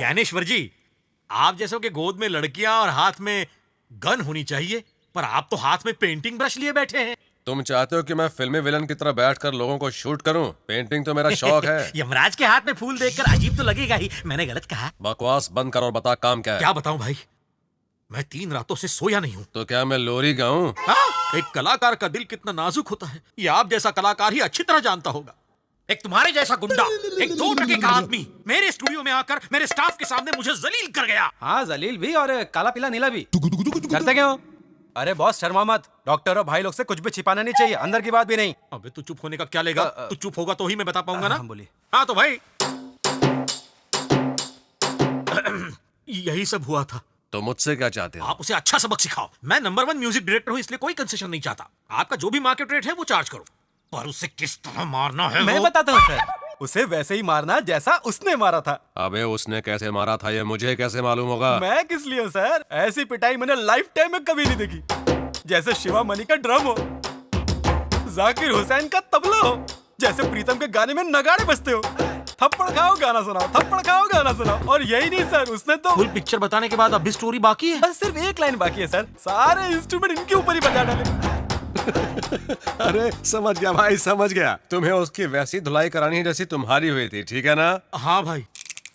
ज्ञानेश्वर जी, आप जैसों के गोद में लड़कियां और हाथ में गन होनी चाहिए, पर आप तो हाथ में पेंटिंग ब्रश लिए बैठे हैं। तुम चाहते हो कि मैं फिल्मी विलन की तरह बैठकर लोगों को शूट करूं? पेंटिंग तो मेरा शौक है। यमराज के हाथ में फूल देखकर अजीब तो लगेगा ही। मैंने गलत कहा? बकवास बंद कर और बता काम क्या है। क्या बताऊं भाई, मैं 3 रातों से सोया नहीं हूँ। तो क्या मैं लोरी गाऊं? एक कलाकार का दिल कितना नाजुक होता है, ये आप जैसा कलाकार ही अच्छी तरह जानता होगा। एक तुम्हारे जैसा गुंडा, एक 2 टके का आदमी मेरे स्टूडियो में आकर मेरे स्टाफ के सामने मुझे जलील कर गया। हाँ, जलील भी और काला पीला नीला भी। डरते क्यों? अरे बॉस, शर्मा मत। डॉक्टर और भाई लोग से कुछ भी छिपाना नहीं चाहिए, अंदर की बात भी नहीं। अबे तू चुप होने का क्या लेगा? तू चुप होगा तो ही मैं बता पाऊंगा ना। बोलिए। हाँ तो भाई यही सब हुआ था। तो मुझसे क्या चाहते हो? आप उसे अच्छा सबक सिखाओ। मैं नंबर 1 म्यूजिक डायरेक्टर हूँ, इसलिए कोई कंसेशन नहीं चाहता। आपका जो भी मार्केट रेट है वो चार्ज करो, पर उसे किस तरह मारना है मैं वो... बताता हूँ सर, उसे वैसे ही मारना जैसा उसने मारा था। अबे उसने कैसे मारा था ये मुझे कैसे मालूम होगा? मैं किस लिए हूँ सर? ऐसी पिटाई मैंने लाइफ टाइम में कभी नहीं देखी। जैसे शिवा मनी का ड्रम हो, जाकिर हुसैन का तबला हो, जैसे प्रीतम के गाने में नगाड़े बजते हो। थप्पड़ खाओ गाना सुनाओ, थप्पड़ खाओ गाना सुनाओ। और यही नहीं सर, उसने तो फुल पिक्चर बताने के बाद अब भी स्टोरी बाकी है। बस सिर्फ एक लाइन बाकी है सर, सारे इंस्ट्रूमेंट इनके ऊपर ही बजा डाले। अरे समझ गया भाई, समझ गया। तुम्हें उसकी वैसी धुलाई करानी है जैसी तुम्हारी हुई थी, ठीक है ना? हाँ भाई।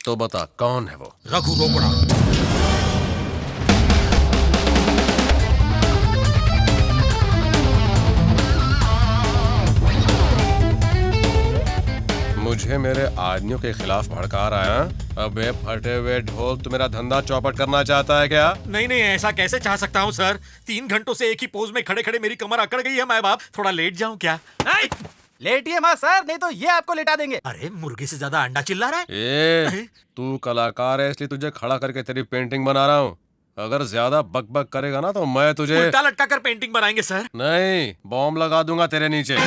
तो बता कौन है वो? रघु रोकड़ा। मुझे मेरे आदमियों के खिलाफ भड़का रहा है? अबे फटे हुए ढोल, तू मेरा धंधा चौपट करना चाहता है क्या? नहीं नहीं, ऐसा कैसे चाह सकता हूँ सर। 3 घंटों से एक ही पोज में खड़े खड़े मेरी कमर अकड़ गई है। मैं बाप थोड़ा लेट जाऊं क्या? लेटिए मत सर, नहीं तो ये आपको लेटा देंगे। अरे मुर्गे से ज्यादा अंडा चिल्ला रहा है। ए, तू कलाकार है इसलिए तुझे खड़ा करके तेरी पेंटिंग बना रहा हूँ। अगर ज्यादा बक बक करेगा ना तो मैं तुझे उल्टा लटका कर पेंटिंग बनाएंगे सर। नहीं, बॉम्ब लगा दूंगा तेरे नीचे।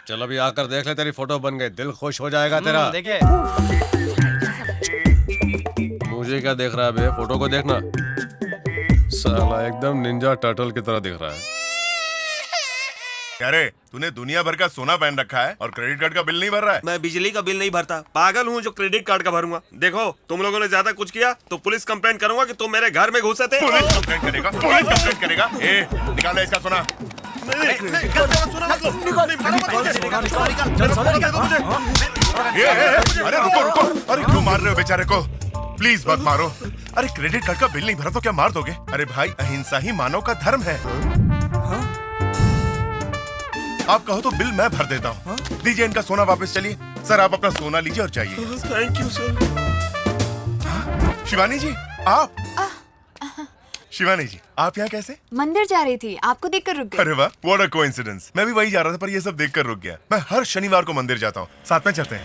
चल अभी आकर देख ले, तेरी फोटो बन गई, दिल खुश हो जाएगा तेरा। देखिए। मुझे क्या देख रहा है बे? फोटो को देखना। साला एकदम निंजा टर्टल की तरह दिख रहा है। अरे तूने दुनिया भर का सोना पहन रखा है और क्रेडिट कार्ड का बिल नहीं भर रहा है। मैं बिजली का बिल नहीं भरता, पागल हूँ जो क्रेडिट कार्ड का भरूंगा। देखो तुम लोगों ने ज्यादा कुछ किया तो पुलिस कंप्लेंट करूंगा कि तुम मेरे घर में घुसे थे। पुलिस कंप्लेंट करेगा? पुलिस कंप्लेंट करेगा? ए, निकाल इसका सोना। अरे रुको रुको, अरे क्यों मार रहे हो बेचारे को? प्लीज मत मारो। अरे क्रेडिट कार्ड का बिल नहीं भरा तो क्या मार दोगे? अरे भाई, अहिंसा ही मानव का धर्म है। आप कहो तो बिल मैं भर देता हूँ। दीजिए इनका सोना वापस। चलिए सर, आप अपना सोना लीजिए और जाइए। Thank you sir. Shivani ji, आप? शिवानी जी, आप यहाँ कैसे? मंदिर जा रही थी, आपको देखकर रुक गई। अरे वाह, व्हाट अ कोइंसिडेंस। मैं भी वही जा रहा था पर ये सब देखकर रुक गया। मैं हर शनिवार को मंदिर जाता हूँ, साथ में चलते हैं।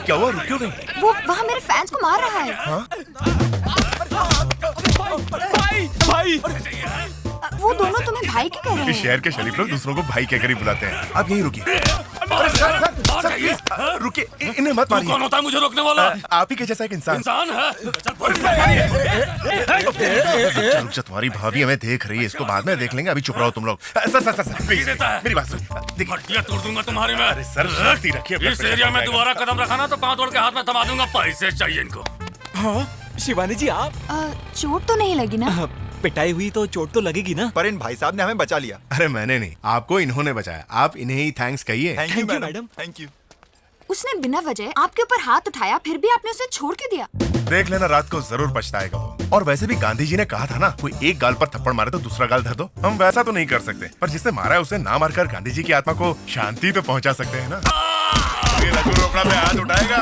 क्या हुआ, रुक क्यों नहीं? वो वहाँ मेरे फैंस को मार रहा है। भाई वो दोनों तुम्हें भाई क्यों कह रहे इस हैं? शहर के शरीफ लोग दूसरों को भाई कहकर ही बुलाते हैं। आप यहीं रुकिए। अरे सर प्लीज रुकिए, इन्हें मत मारिए। कौन होता है मुझे रोकने वाला? आप ही के जैसा एक इंसान। इंसान है। रुक जा, तुम्हारी भाभी हमें देख रही है, इसको बाद में देख लेंगे, अभी चुप रहो तुम लोग। सर प्लीज मेरी बात सुनिए। देखिए, हड्डियां तोड़ दूंगा तुम्हारी मैं। अरे सर शक्ति रखिए। इस एरिया में दोबारा कदम रखा ना तो पांव तोड़ के हाथ में थमा दूंगा। पैसे चाहिए इनको। हाँ शिवानी जी, आप चोट तो नहीं लगी ना? पिटाई हुई तो चोट तो लगेगी ना। पर इन भाई साहब ने हमें बचा लिया। अरे मैंने नहीं, आपको इन्होंने बचाया। आप इन्हें ही थैंक्स कहिए। Thank you madam. Thank you. उसने बिना वजह आपके ऊपर हाथ उठाया, फिर भी आपने उसे छोड़ के दिया। देख लेना, रात को जरूर पछताएगा वो। और वैसे भी गांधी जी ने कहा था ना, कोई एक गाल पर थप्पड़ मारे तो दूसरा गाल धर दो। हम वैसा तो नहीं कर सकते, पर जिसने मारा है उसे ना मारकर गांधी जी की आत्मा को शांति तो पहुंचा सकते हैं ना। ये रघु रोकड़ा पे हाथ उठाएगा।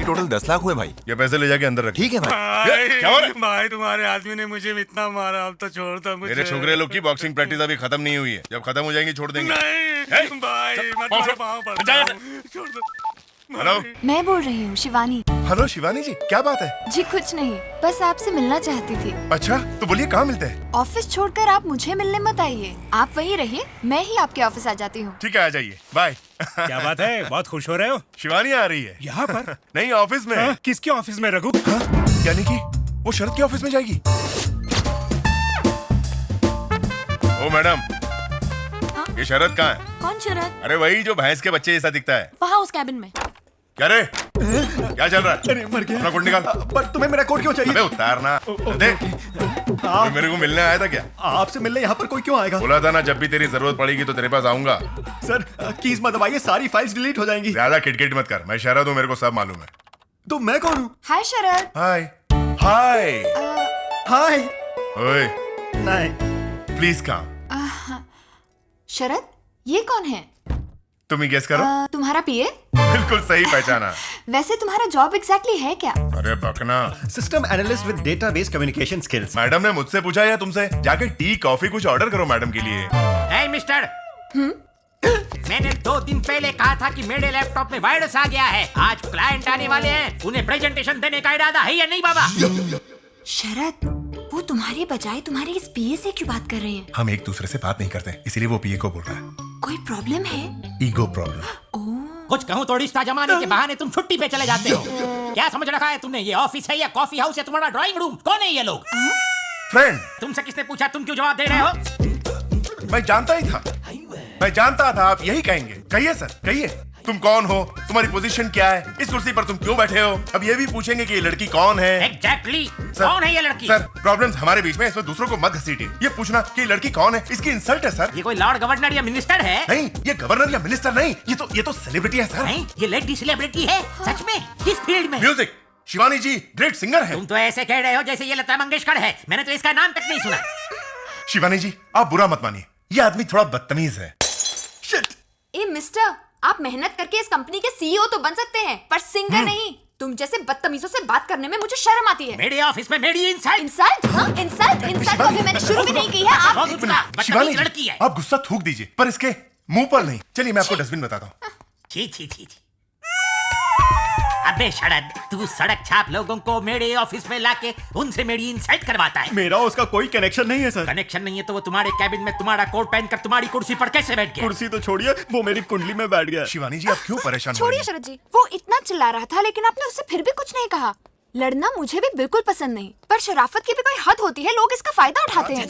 टोटल 10 लाख हुए भाई। ये पैसे ले जाके अंदर रखिए। ठीक है भाई। क्या हो रहा है? भाई तुम्हारे आदमी ने मुझे इतना मारा, अब तो छोड़ दो मुझे। मेरे छोकरे लोग की बॉक्सिंग प्रैक्टिस अभी खत्म नहीं हुई है। जब खत्म हो जाएंगी छोड़ देंगे। नहीं भाई, मैं तुम्हारे पाँव पड़ता हूँ। छोड़ दो। हेलो मैं बोल रही हूँ शिवानी। हेलो शिवानी जी, क्या बात है? जी कुछ नहीं, बस आपसे मिलना चाहती थी। अच्छा तो बोलिए, कहाँ मिलते हैं? ऑफिस छोड़कर आप मुझे मिलने मत आइए, आप वहीं रहिए, मैं ही आपके ऑफिस आ जाती हूँ। ठीक है, आ जाइए, बाय। क्या बात है, बहुत खुश हो रहे हो? शिवानी आ रही है यहाँ पर? नहीं, ऑफिस में। हाँ? किसके ऑफिस में रघु? यानी कि वो शरद के ऑफिस में जाएगी? ओ मैडम, ये शरद कहाँ है? कौन शरद? अरे वही जो भैंस के बच्चे जैसा दिखता है। वहाँ उस कैबिन में। क्या रे? क्या चल रहा है? अरे मर गया। अपना कोट निकाल। पर तुम्हें मेरा कोट क्यों चाहिए? अबे उतारना। देख, कोई मेरे को मिलने आया था क्या? आपसे मिलने यहाँ पर कोई क्यों आएगा? बोला था ना जब भी तेरी जरूरत पड़ेगी तो तेरे पास आऊंगा। सर कीज मत दबाइए, सारी फाइल्स डिलीट हो जाएंगी। ज्यादा किटकिट मत कर, मैं शरद हूँ, मेरे को सब मालूम है। तो मैं कौन हूँ? हाय शरद। हाय हाय। हाय। ओए नहीं। Please come. शरद, ये कौन है? तुम ही गेस करो। तुम्हारा पीए? बिल्कुल सही पहचाना। वैसे तुम्हारा जॉब एग्जैक्टली है क्या? अरे बकना। System analyst with database communication skills. Madam ने मुझसे पूछा या तुमसे? जाके टी कॉफी कुछ ऑर्डर करो मैडम के लिए। हे मिस्टर, मैंने 2 दिन पहले कहा था कि मेरे लैपटॉप में वायरस आ गया है। आज क्लाइंट आने वाले हैं, उन्हें प्रेजेंटेशन देने का इरादा है या नहीं बाबा? शरद, वो तुम्हारे बजाय तुम्हारे इस पीए से क्यों बात कर रहे हैं? हम एक दूसरे से बात नहीं करते, इसीलिए वो पीए को बोल रहा है। कोई प्रॉब्लम है? Ego problem. कुछ कहूँ तो रिश्ता जमाने के बहाने तुम छुट्टी पे चले जाते हो। क्या समझ रखा है तुमने? ये ऑफिस है या कॉफी हाउस है तुम्हारा ड्राइंग रूम? कौन है ये लोग? फ्रेंड। तुमसे किसने पूछा? तुम क्यों जवाब दे रहे हो? मैं जानता ही था, मैं जानता था आप यही कहेंगे। कहिए सर, कहिए। तुम कौन हो? तुम्हारी पोजीशन क्या है? इस कुर्सी पर तुम क्यों बैठे हो? अब ये भी पूछेंगे कि ये लड़की कौन है। एग्जैक्टली सर, कौन है ये लड़की? सर, प्रॉब्लम्स हमारे बीच में, इसमें दूसरों को मत घसीटिए। ये पूछना कि ये लड़की कौन है, इसकी इंसल्ट है सर। ये कोई लॉर्ड गवर्नर या मिनिस्टर है? नहीं, ये गवर्नर या मिनिस्टर नहीं, ये तो सेलिब्रिटी है सर। नहीं, ये लेडी सेलिब्रिटी है। सच में? किस फील्ड में? म्यूजिक। शिवानी जी ग्रेट सिंगर है। तुम तो ऐसे कह रहे हो जैसे ये लता मंगेशकर है। मैंने तो इसका नाम तक नहीं सुना। शिवानी जी आप बुरा मत मानिए, ये आदमी थोड़ा बदतमीज है। ए मिस्टर, आप मेहनत करके इस कंपनी के सीईओ तो बन सकते हैं, पर सिंगर नहीं। तुम जैसे बदतमीजों से बात करने में मुझे शर्म आती है। मेरे ऑफिस में मेरी इंसल्ट। इंसल्ट? हाँ, इंसल्ट तो अभी मैंने शुरू भी नहीं की है। आप शिवानी बदतमीज लड़की जी है। आप गुस्सा थूक दीजिए, पर इसके मुंह पर नहीं। चलिए मैं आपको डस्टबिन बताता हूँ। छी छी छी छी। अबे शरद, तू सड़क छाप लोगों को मेरे ऑफिस में लाके उनसे मेरी इंसल्ट करवाता है। मेरा उसका कोई कनेक्शन नहीं है सर। कनेक्शन नहीं है तो वो तुम्हारे कैबिन में तुम्हारा कोट पहनकर तुम्हारी कुर्सी पर कैसे बैठ गया? कुर्सी तो छोड़िए, वो मेरी कुंडली में बैठ गया। शिवानी जी आप क्यों परेशान हो रही छोड़िए हैं? शरद जी, वो इतना चिल्ला रहा था लेकिन आपने उससे फिर भी कुछ नहीं कहा। लड़ना मुझे भी बिल्कुल पसंद नहीं, पर शराफत की भी कोई हद होती है। लोग इसका फायदा उठाते हैं।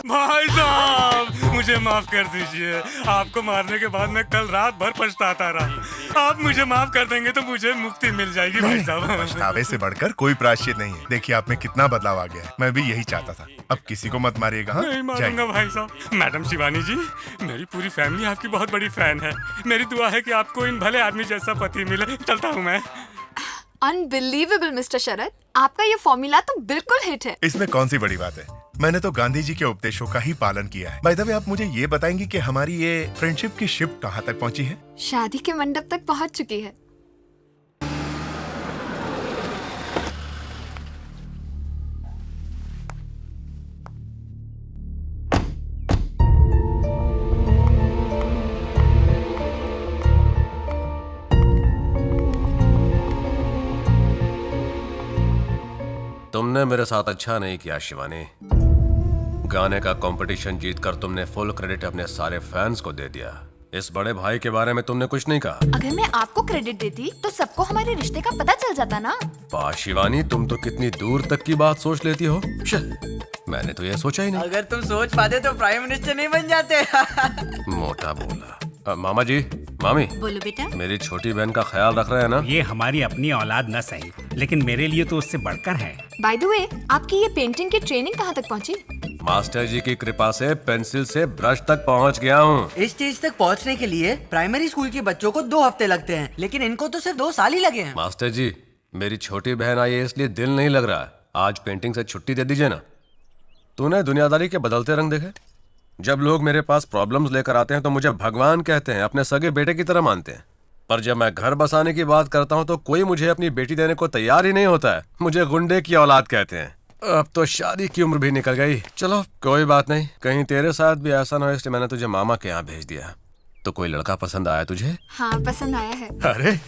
भाई साहब मुझे माफ कर दीजिए। आपको मारने के बाद मैं कल रात भर पछताता रहा। आप मुझे माफ कर देंगे तो मुझे मुक्ति मिल जाएगी भाई साहब। पछतावे से बढ़कर कोई प्रायश्चित नहीं है। देखिए आप में कितना बदलाव आ गया है। मैं भी यही चाहता था। अब किसी को मत मारिएगा। हाँ? नहीं मारूंगा जाइए। भाई साहब। मैडम शिवानी जी, मेरी पूरी फैमिली आपकी बहुत बड़ी फैन है। मेरी दुआ है कि आपको इन भले आदमी जैसा पति मिले। चलता हूँ मैं। अनबिलीवेबल मिस्टर शरद, आपका ये फॉर्मूला तो बिल्कुल हिट है। इसमें कौन सी बड़ी बात है? मैंने तो गांधी जी के उपदेशों का ही पालन किया है। बाय द वे आप मुझे ये बताएंगी कि हमारी ये फ्रेंडशिप की शिप कहाँ तक पहुंची है? शादी के मंडप तक पहुंच चुकी है। तुमने मेरे साथ अच्छा नहीं किया शिवानी। गाने का कंपटीशन जीतकर तुमने फुल क्रेडिट अपने सारे फैंस को दे दिया। इस बड़े भाई के बारे में तुमने कुछ नहीं कहा। अगर मैं आपको क्रेडिट देती तो सबको हमारे रिश्ते का पता चल जाता ना। वाह शिवानी, तुम तो कितनी दूर तक की बात सोच लेती हो। मैंने तो ये सोचा ही नहीं। अगर तुम सोच पाते तो प्राइम मिनिस्टर नहीं बन जाते। मोटा बोला। मामा जी, मामी, बोलो बेटा। मेरी छोटी बहन का ख्याल रख रहे हैं ना? ये हमारी अपनी औलाद न सही, लेकिन मेरे लिए तो उससे बढ़कर है। बाय द वे, आपकी ये पेंटिंग की ट्रेनिंग कहाँ तक पहुँची? मास्टर जी की कृपा से पेंसिल से ब्रश तक पहुंच गया हूँ। इस चीज तक पहुंचने के लिए प्राइमरी स्कूल के बच्चों को 2 हफ्ते लगते हैं, लेकिन इनको तो सिर्फ 2 साल ही लगे हैं। मास्टर जी, मेरी छोटी बहन आई है इसलिए दिल नहीं लग रहा है। आज पेंटिंग से छुट्टी दे दीजिए ना। तूने दुनियादारी के बदलते रंग देखे? जब लोग मेरे पास प्रॉब्लम्स लेकर आते हैं तो मुझे भगवान कहते हैं, अपने सगे बेटे की तरह मानते हैं। पर जब मैं घर बसाने की बात करता हूँ तो कोई मुझे अपनी बेटी देने को तैयार ही नहीं होता है। मुझे गुंडे की औलाद कहते हैं। अब तो शादी की उम्र भी निकल गई। चलो कोई बात नहीं, कहीं तेरे साथ भी ऐसा ना हो इसलिए मैंने तुझे मामा के यहाँ भेज दिया। तो कोई लड़का पसंद आया तुझे? हाँ, पसंद आया है। अरे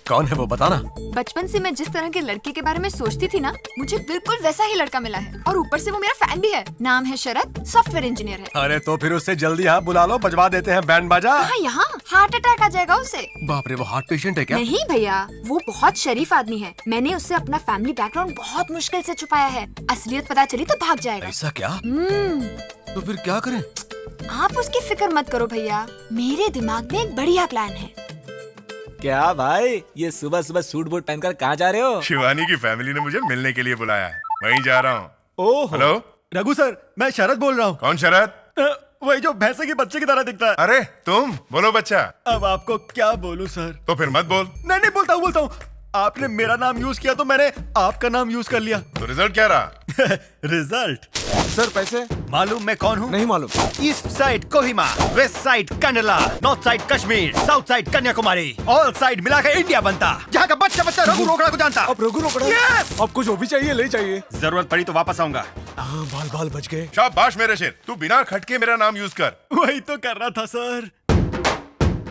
कौन है वो बताना। बचपन से मैं जिस तरह के लड़के के बारे में सोचती थी ना, मुझे बिल्कुल वैसा ही लड़का मिला है। और ऊपर से वो मेरा फैन भी है। नाम है शरद, सॉफ्टवेयर इंजीनियर है। अरे तो फिर उससे जल्दी यहाँ बुला लो, बजवा देते हैं बैंड बाजा। हाँ, यहाँ हार्ट अटैक आ जाएगा उसे। बाप रे, वो हार्ट पेशेंट है क्या? नहीं भैया, वो बहुत शरीफ आदमी है। मैंने उससे अपना फैमिली बैकग्राउंड बहुत मुश्किल से छुपाया है। असलियत पता चली तो भाग जाएगा। ऐसा क्या? तो फिर क्या करें? आप उसकी फिक्र मत करो भैया, मेरे दिमाग में एक बढ़िया प्लान है। क्या भाई, ये सुबह सुबह सूट बूट पहनकर कहाँ जा रहे हो? शिवानी की फैमिली ने मुझे मिलने के लिए बुलाया है, वहीं जा रहा हूँ। ओह हेलो, रघु सर, मैं शरद बोल रहा हूँ। कौन शरद? वही जो भैंसे के बच्चे की तरह दिखता है। अरे तुम बोलो बच्चा। अब आपको क्या बोलूं सर? तो फिर मत बोल। नहीं बोलता हूँ। आपने मेरा नाम यूज किया तो मैंने आपका नाम यूज कर लिया। तो रिजल्ट क्या रहा? रिजल्ट? सर पैसे मालूम मैं कौन हूँ? नहीं मालूम। East side Kohima, west side Kandla, north side Kashmir, south side Kanyakumari, all side मिलाकर इंडिया बनता, जहाँ का बच्चा बच्चा रघु रोकड़ा को जानता। अब रघु रोकड़ा? Yes! अब कुछ जो भी चाहिए ले चाहिए। जरूरत पड़ी तो वापस आऊंगा। बाल बच गए। शाबाश मेरे शेर, तू बिना खटके मेरा नाम यूज कर। वही तो कर रहा था सर।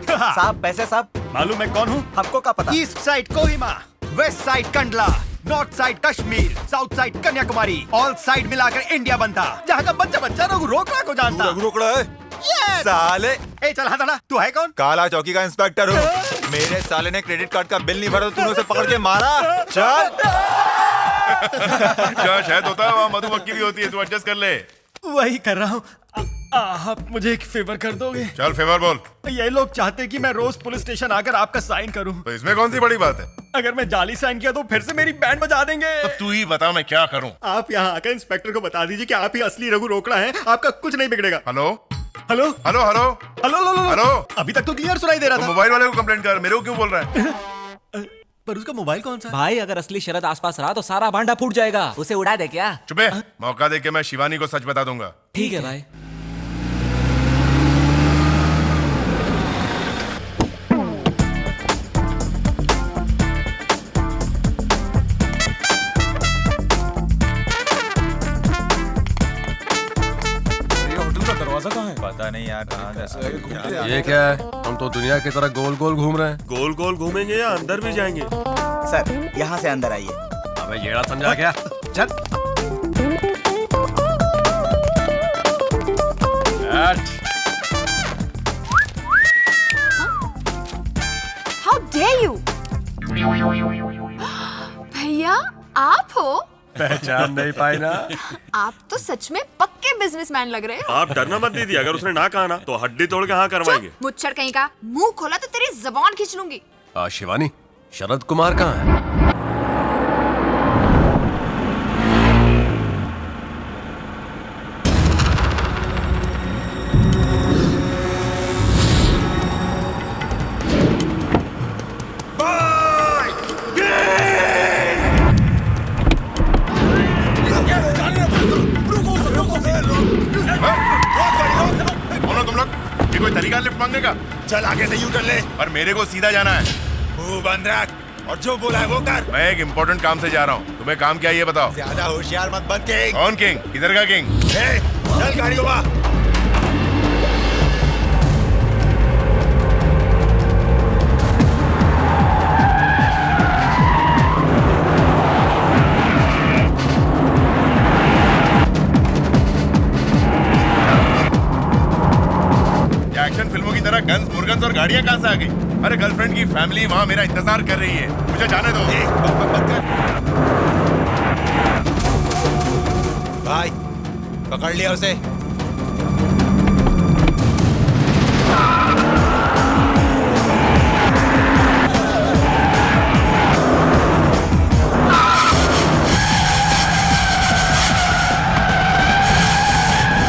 साहब पैसे साहब। मालूम मैं कौन हूँ? आपको क्या पता? East side Kohima, west side Kandla, north side Kashmir, south side Kanyakumari, all side मिलाकर इंडिया बनता, जहाँ का बच्चा बच्चा रघु रोकड़ा को जानता। रघु रोकड़ा है? Yes! साले ए चल हाँ था, तू है कौन? काला चौकी का इंस्पेक्टर हूँ। मेरे साले ने क्रेडिट कार्ड का बिल नहीं भरा तो तूने उसे पकड़ के मारा। चल। जहाँ शहद होता है वहाँ मधुमक्खी भी होती है, तू एडजस्ट कर ले। वही कर रहा हूँ। आप मुझे एक फेवर कर दोगे? चल फेवर बोल। ये लोग चाहते कि मैं रोज पुलिस स्टेशन आकर आपका साइन करूं। तो इसमें कौन सी बड़ी बात है? अगर मैं जाली साइन किया तो फिर से मेरी बैंड बजा देंगे। तो तू ही बता मैं क्या करूं? आप यहाँ आकर इंस्पेक्टर को बता दीजिए कि आप ही असली रघु रोकड़ा हैं, आपका कुछ नहीं बिगड़ेगा। Hello hello hello hello hello hello. अभी तक तो क्लियर सुनाई दे रहा तो था। मोबाइल वाले को कंप्लेंट कर, मेरे को क्यों बोल रहा है? पर उसका मोबाइल कौन सा? भाई अगर असली शरद आसपास रहा तो सारा भांडा फूट जाएगा, उसे उड़ा दे क्या? चुपे, मौका दे के मैं शिवानी को सच बता दूंगा। ठीक है भाई। दरवाजा कहाँ है? पता नहीं यार कहाँ। ये क्या है? हम तो दुनिया की तरह गोल गोल घूम रहे हैं। गोल गोल घूमेंगे या अंदर भी जाएंगे? सर यहाँ से अंदर आइए। अबे येड़ा समझा क्या? चल। How dare you! भैया आप हो? पहचान नहीं पाई ना? आप तो सच में पक्के बिजनेसमैन लग रहे हो। आप डरना मत दीदी, अगर उसने ना कहा ना तो हड्डी तोड़ के हाँ करवाएंगे। मुच्छर कहीं का, मुंह खोला तो तेरी जबान खींच लूंगी। शिवानी, शरद कुमार कहाँ है? बोलो तुम लोग, ये कोई तरीका लिफ्ट मांगने का? चल आगे से यू कर ले। और मेरे को सीधा जाना है। मुंह बंद रख और जो बोला है वो कर। मैं एक इम्पोर्टेंट काम से जा रहा हूँ, तुम्हें काम क्या है ये बताओ। ज्यादा होशियार मत बन के। कौन किंग? किधर का किंग? चल गाड़ी घुमा। एक्शन फिल्मों की तरह गन्स मुर्गन्स और गाड़ियां कहां से आ गई? अरे गर्लफ्रेंड की फैमिली वहां मेरा इंतजार कर रही है, मुझे जाने दो। भाई पकड़ लिया उसे।